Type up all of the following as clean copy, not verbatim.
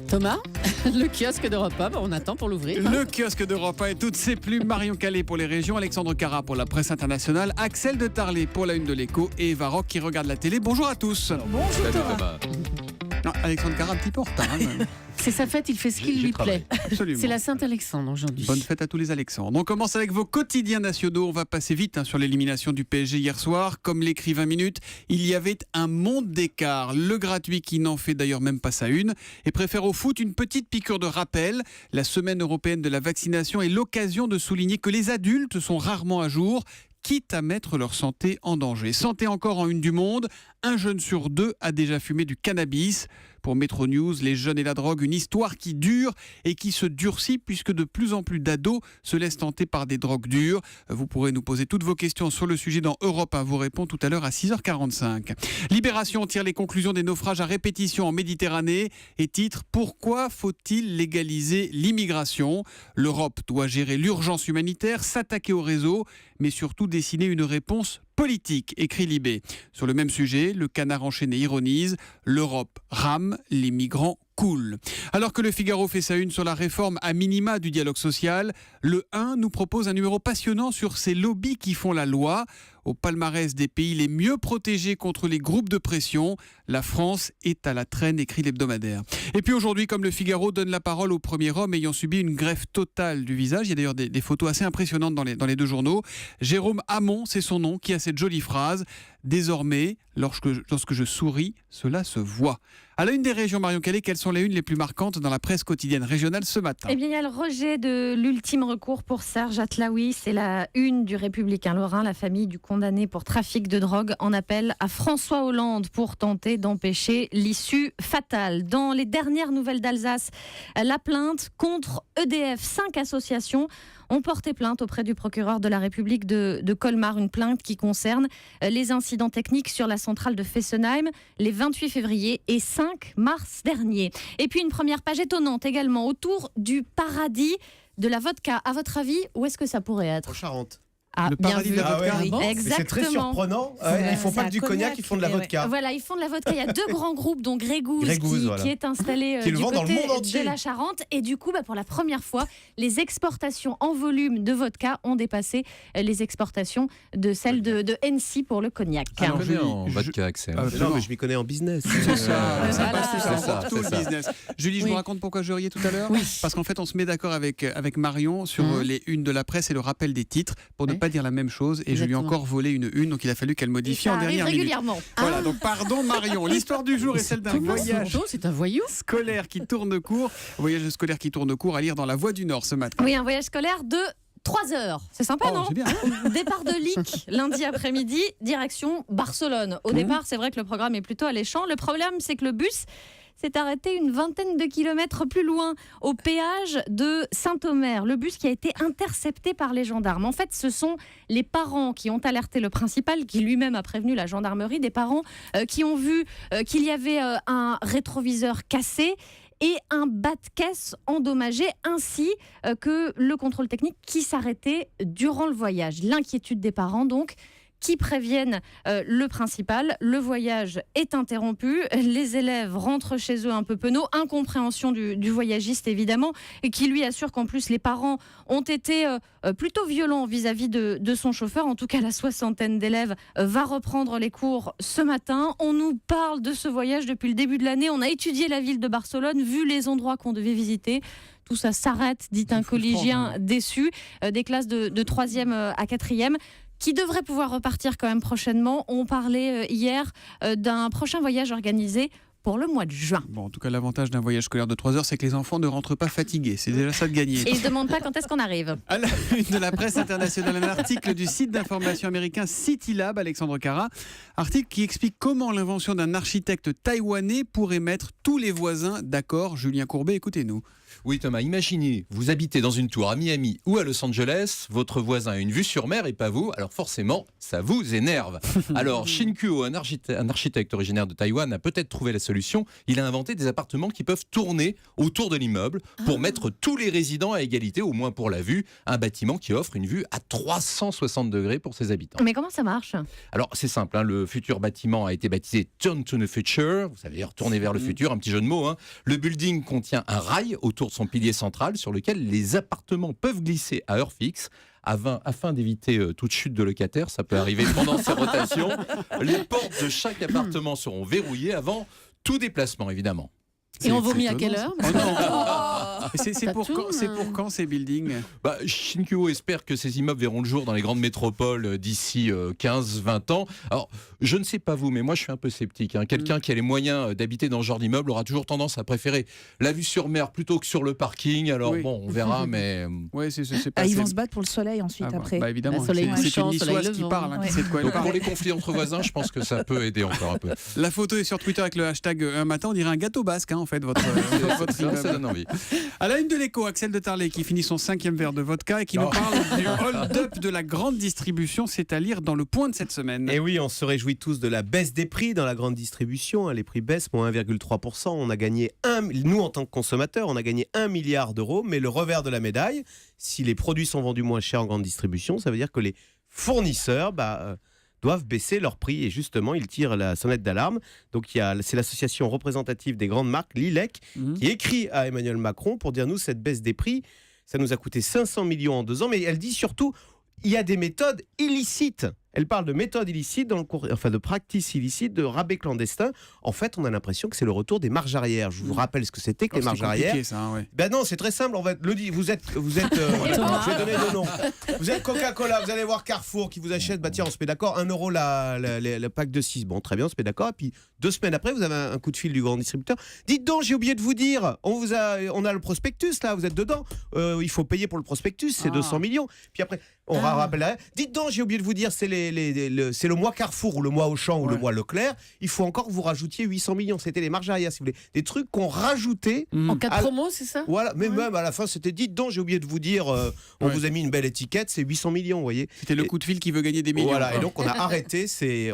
Thomas, le kiosque d'Europe 1, on attend pour l'ouvrir. Le kiosque d'Europe 1 et toutes ses plumes. Marion Calais pour les régions, Alexandre Cara pour la presse internationale, Axel de Tarlet pour la une de l'Écho et Eva Rock qui regarde la télé. Bonjour à tous. Bonjour Thomas. Non, Alexandre Cara un petit peu en retard. C'est sa fête, il fait ce qui lui plaît. Absolument. C'est la Saint-Alexandre aujourd'hui. Bonne fête à tous les Alexandres. On commence avec vos quotidiens nationaux. On va passer vite sur l'élimination du PSG hier soir. Comme l'écrit 20 minutes, il y avait un monde d'écart. Le gratuit qui n'en fait d'ailleurs même pas sa une et préfère au foot une petite piqûre de rappel. La semaine européenne de la vaccination est l'occasion de souligner que les adultes sont rarement à jour, quitte à mettre leur santé en danger. Santé encore en une du Monde, un jeune sur deux a déjà fumé du cannabis. Pour Metro News, les jeunes et la drogue, une histoire qui dure et qui se durcit puisque de plus en plus d'ados se laissent tenter par des drogues dures. Vous pourrez nous poser toutes vos questions sur le sujet dans Europe 1. Vous répond tout à l'heure à 6h45. Libération tire les conclusions des naufrages à répétition en Méditerranée et titre « Pourquoi faut-il légaliser l'immigration ?» L'Europe doit gérer l'urgence humanitaire, s'attaquer au réseau, mais surtout dessiner une réponse politique, écrit Libé. Sur le même sujet, le Canard enchaîné ironise « L'Europe rame, les migrants coulent ». Alors que le Figaro fait sa une sur la réforme à minima du dialogue social, le 1 nous propose un numéro passionnant sur ces lobbies qui font la loi. Au palmarès des pays les mieux protégés contre les groupes de pression, la France est à la traîne, écrit l'hebdomadaire. Et puis aujourd'hui, comme le Figaro donne la parole au premier homme ayant subi une greffe totale du visage, il y a d'ailleurs des photos assez impressionnantes dans les deux journaux. Jérôme Hamon, c'est son nom, qui a cette jolie phrase « Désormais, lorsque je souris, cela se voit ». À la une des régions, Marion Calais, quelles sont les unes les plus marquantes dans la presse quotidienne régionale ce matin? Eh bien, il y a le rejet de l'ultime recours pour Serge Atlaoui. C'est la une du Républicain Lorrain. La famille du condamné pour trafic de drogue en appelle à François Hollande pour tenter d'empêcher l'issue fatale. Dans les dernières nouvelles d'Alsace, la plainte contre EDF. 5 associations ont porté plainte auprès du procureur de la République de Colmar. Une plainte qui concerne les incidents techniques sur la centrale de Fessenheim les 28 février et 5 mars dernier. Et puis une première page étonnante également autour du paradis de la vodka. À votre avis, où est-ce que ça pourrait être? En Charente. Ah, Le bien paradis vu. de la vodka. Ah ouais. Oui, exactement. C'est très surprenant. Ils font pas que du cognac, ils font de la vodka. Voilà, ils font de la vodka. Il y a 2 grands groupes, dont Grégouze voilà. qui est installé Qui le du vend dans le côté monde entier. de la Charente. Et du coup, pour la première fois, les exportations en volume de vodka ont dépassé les exportations de celles de NC pour le cognac. Alors, Je connais en vodka, Axel. Non, mais je m'y connais en business. C'est ça, Voilà. c'est tout le business. Julie, je Oui. vous raconte pourquoi je riais tout à l'heure. Oui. Parce qu'en fait, on se met d'accord avec Marion sur les unes de la presse et le rappel des titres pour ne Ouais. pas dire la même chose. Et je lui ai Exactement. encore volé une une, donc il a fallu qu'elle modifie Ça en arrive dernière minute. régulièrement. Voilà, donc pardon Marion. L'histoire du jour est celle d'un Thomas voyage Soto, c'est un voyou. scolaire qui tourne court. Voyage scolaire qui tourne court à lire dans La Voix du Nord ce matin. Oui, un voyage scolaire de 3 heures. C'est sympa, Oh, non? c'est bien. Départ de Lic, lundi après-midi, direction Barcelone. Au départ, c'est vrai que le programme est plutôt alléchant. Le problème, c'est que le bus s'est arrêté une vingtaine de kilomètres plus loin, au péage de Saint-Omer. Le bus qui a été intercepté par les gendarmes. En fait, ce sont les parents qui ont alerté le principal, qui lui-même a prévenu la gendarmerie, des parents qui ont vu qu'il y avait un rétroviseur cassé et un bas de caisse endommagé, ainsi que le contrôle technique qui s'arrêtait durant le voyage. L'inquiétude des parents, donc, qui préviennent le principal. Le voyage est interrompu. Les élèves rentrent chez eux un peu penauds. Incompréhension du voyagiste, évidemment, et qui lui assure qu'en plus, les parents ont été plutôt violents vis-à-vis de son chauffeur. En tout cas, la 60aine d'élèves va reprendre les cours ce matin. On nous parle de ce voyage depuis le début de l'année. On a étudié la ville de Barcelone, vu les endroits qu'on devait visiter. Tout ça s'arrête, dit un collégien déçu. Des classes de 3e à 4e. Qui devrait pouvoir repartir quand même prochainement. On parlait hier d'un prochain voyage organisé pour le mois de juin. Bon, en tout cas, l'avantage d'un voyage scolaire de 3 heures, c'est que les enfants ne rentrent pas fatigués. C'est déjà ça de gagner. Et ils ne se demandent pas quand est-ce qu'on arrive. À la une de la presse internationale, un article du site d'information américain CityLab, Alexandre Cara, article qui explique comment l'invention d'un architecte taïwanais pourrait mettre tous les voisins d'accord. Julien Courbet, écoutez-nous. Oui Thomas, imaginez, vous habitez dans une tour à Miami ou à Los Angeles, votre voisin a une vue sur mer et pas vous, alors forcément, ça vous énerve. Alors Shin Kuo, un architecte originaire de Taïwan, a peut-être trouvé la solution. Il a inventé des appartements qui peuvent tourner autour de l'immeuble pour mettre tous les résidents à égalité, au moins pour la vue. Un bâtiment qui offre une vue à 360 degrés pour ses habitants. Mais comment ça marche ? Alors c'est simple, le futur bâtiment a été baptisé Turn to the Future, vous savez, retourner vers le futur, un petit jeu de mots. Le building contient un rail autour de son pilier central sur lequel les appartements peuvent glisser à heure fixe. Afin d'éviter toute chute de locataires, ça peut arriver pendant ces rotations. Les portes de chaque appartement seront verrouillées avant tout déplacement, évidemment. Et on vomit à quelle heure ? C'est pour quand ces buildings ? Shin Kuo espère que ces immeubles verront le jour dans les grandes métropoles d'ici 15-20 ans. Alors, je ne sais pas vous, mais moi je suis un peu sceptique. Quelqu'un qui a les moyens d'habiter dans ce genre d'immeuble aura toujours tendance à préférer la vue sur mer plutôt que sur le parking. Alors bon, on verra, mais... Ouais, c'est pas ils vont se battre pour le soleil ensuite après. Évidemment, c'est une niçoise qui parle, qui sait de quoi elle parle. Pour les conflits entre voisins, je pense que ça peut aider encore un peu. La photo est sur Twitter avec le hashtag un matin, on dirait un gâteau basque en fait, votre ça donne envie. À la une de l'Écho, Axel de Tarlet qui finit son 5e verre de vodka et qui nous parle du hold-up de la grande distribution, c'est à lire dans Le Point de cette semaine. Et oui, on se réjouit tous de la baisse des prix dans la grande distribution. Les prix baissent, moins 1,3%. On a gagné nous en tant que consommateurs, on a gagné 1 milliard d'euros. Mais le revers de la médaille, si les produits sont vendus moins cher en grande distribution, ça veut dire que les fournisseurs doivent baisser leur prix et justement ils tirent la sonnette d'alarme. Donc c'est l'association représentative des grandes marques, l'ILEC, qui écrit à Emmanuel Macron pour dire nous cette baisse des prix, ça nous a coûté 500 millions en 2 ans, mais elle dit surtout il y a des méthodes illicites. Elle parle de méthodes illicites, de practices illicites, de rabais clandestins. En fait, on a l'impression que c'est le retour des marges arrière. Je vous rappelle ce que c'était que les marges arrière. Ça, ouais. Non, c'est très simple. Vous êtes je vais donner le nom. Vous êtes Coca-Cola, vous allez voir Carrefour qui vous achète, tiens, on se met d'accord, 1 euro le pack de 6. Bon, très bien, on se met d'accord. Et puis 2 semaines après, vous avez un coup de fil du grand distributeur. Dites donc, j'ai oublié de vous dire, on a le prospectus là, vous êtes dedans. Il faut payer pour le prospectus, c'est 200 millions. Puis après, on rappelle. Dites donc, j'ai oublié de vous dire, c'est le mois Carrefour ou le mois Auchan ou le mois Leclerc. Il faut encore que vous rajoutiez 800 millions. C'était les marges arrière, si vous voulez. Des trucs qu'on rajoutait. En cas de promo, c'est ça ? Voilà, mais même à la fin, c'était dites donc, j'ai oublié de vous dire, on vous a mis une belle étiquette, c'est 800 millions, vous voyez. C'était le coup de fil qui veut gagner des millions. Voilà, et donc on a arrêté ces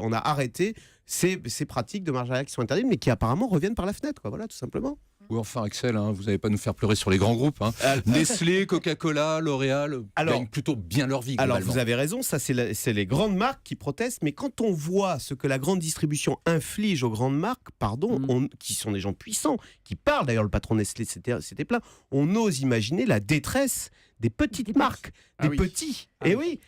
pratiques de marge arrière qui sont interdites, mais qui apparemment reviennent par la fenêtre, quoi. Voilà, tout simplement. Oui, enfin Axel, vous n'allez pas nous faire pleurer sur les grands groupes. Nestlé, Coca-Cola, L'Oréal gagnent plutôt bien leur vie. Alors vous avez raison, ça c'est les grandes marques qui protestent, mais quand on voit ce que la grande distribution inflige aux grandes marques, qui sont des gens puissants, qui parlent, d'ailleurs le patron Nestlé c'était plein, on ose imaginer la détresse des petites marques, des petits. Et oui.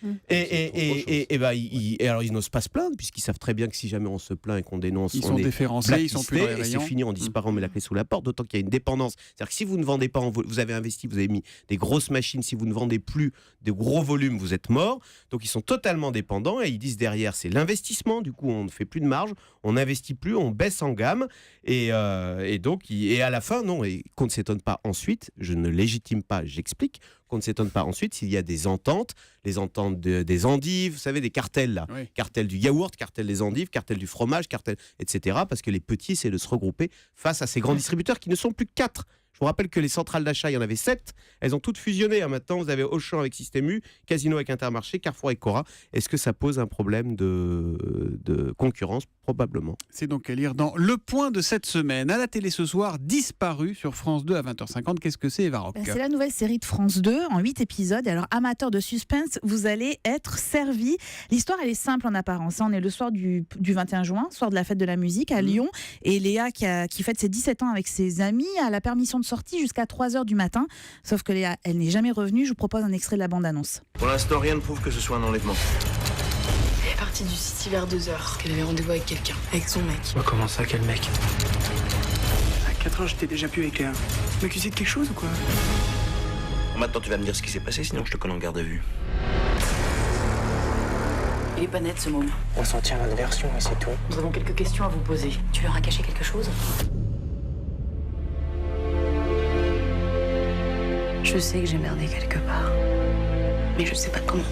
Alors ils n'osent pas se plaindre puisqu'ils savent très bien que si jamais on se plaint et qu'on dénonce, ils sont déférencés, ils sont plus dans les rayons. C'est fini, on disparaît, on met la clé sous la porte. D'autant qu'il y a une dépendance. C'est-à-dire que si vous ne vendez pas, vous avez investi, vous avez mis des grosses machines. Si vous ne vendez plus de gros volumes, vous êtes mort. Donc ils sont totalement dépendants et ils disent derrière c'est l'investissement. Du coup, on ne fait plus de marge, on n'investit plus, on baisse en gamme et donc à la fin non. Et qu'on ne s'étonne pas ensuite. Je ne légitime pas, j'explique. Qu'on ne s'étonne pas ensuite s'il y a des ententes, les ententes des endives, vous savez, des cartels là, cartel du yaourt, cartel des endives, cartel du fromage, cartel, etc. Parce que les petits essaient de se regrouper face à ces grands distributeurs qui ne sont plus que 4. Je vous rappelle que les centrales d'achat, il y en avait 7. Elles ont toutes fusionné. Maintenant, vous avez Auchan avec Système U, Casino avec Intermarché, Carrefour avec Cora. Est-ce que ça pose un problème de concurrence ? Probablement. C'est donc à lire dans Le Point de cette semaine. À la télé ce soir, Disparu sur France 2 à 20h50. Qu'est-ce que c'est, Eva Rock ? C'est la nouvelle série de France 2 en 8 épisodes. Alors, amateurs de suspense, vous allez être servis. L'histoire, elle est simple en apparence. On est le soir du 21 juin, soir de la fête de la musique à Lyon. Et Léa, qui fête ses 17 ans avec ses amis, a la permission de sortie jusqu'à 3h du matin. Sauf que Léa, elle n'est jamais revenue. Je vous propose un extrait de la bande-annonce. Pour l'instant, rien ne prouve que ce soit un enlèvement. Elle est partie du site vers 2h, parce qu'elle avait rendez-vous avec quelqu'un, avec son mec. Comment ça, quel mec ? À 4 heures, j'étais déjà plus avec Léa. M'accuser de quelque chose ou quoi ? Maintenant, tu vas me dire ce qui s'est passé, sinon je te colle en garde à vue. Il est pas net, ce môme. On s'en tient à notre version et c'est tout. Nous avons quelques questions à vous poser. Tu leur as caché quelque chose ? Je sais que j'ai merdé quelque part. Mais je sais pas comment.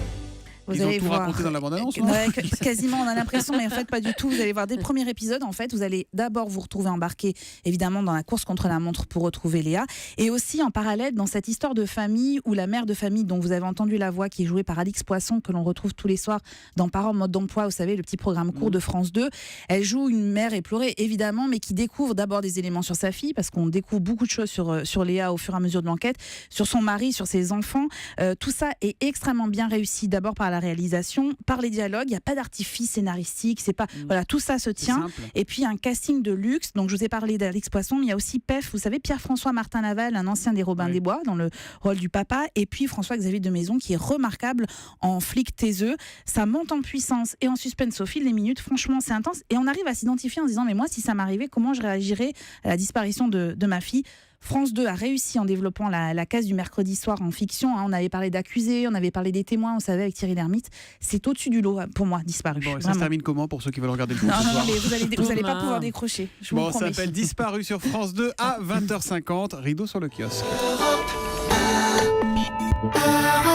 Vous Ils ont allez tout voir. raconté dans la bande-annonce, non Ouais, quasiment, on a l'impression, mais en fait pas du tout. Vous allez voir dès le premier épisode, en fait, vous allez d'abord vous retrouver embarqué évidemment dans la course contre la montre pour retrouver Léa, et aussi en parallèle dans cette histoire de famille où la mère de famille dont vous avez entendu la voix, qui est jouée par Alix Poisson, que l'on retrouve tous les soirs dans Parents mode d'emploi, vous savez, le petit programme court de France 2. Elle joue une mère éplorée évidemment, mais qui découvre d'abord des éléments sur sa fille, parce qu'on découvre beaucoup de choses sur Léa au fur et à mesure de l'enquête, sur son mari, sur ses enfants. Tout ça est extrêmement bien réussi, d'abord par la réalisation, par les dialogues. Il n'y a pas d'artifice scénaristique, c'est pas voilà, tout ça se tient. Et puis un casting de luxe. Donc je vous ai parlé d'Alix Poisson, mais il y a aussi PEF, vous savez, Pierre-François Martin Laval, un ancien des Robins des Bois, dans le rôle du papa, et puis François-Xavier de Maison, qui est remarquable en flic taiseux. Ça monte en puissance et en suspense au fil des minutes. Franchement, c'est intense, et on arrive à s'identifier en se disant, mais moi, si ça m'arrivait, comment je réagirais à la disparition de ma fille? France 2 a réussi en développant la case du mercredi soir en fiction. On avait parlé d'accusés, on avait parlé des témoins, on savait, avec Thierry Lhermitte. C'est au-dessus du lot, pour moi, Disparu. Bon, ça se termine comment pour ceux qui veulent regarder le film Non, ce soir? mais vous allez pas pouvoir décrocher. Je vous Bon, le ça promets. s'appelle Disparu sur France 2 à 20h50. Rideau sur le kiosque. Europe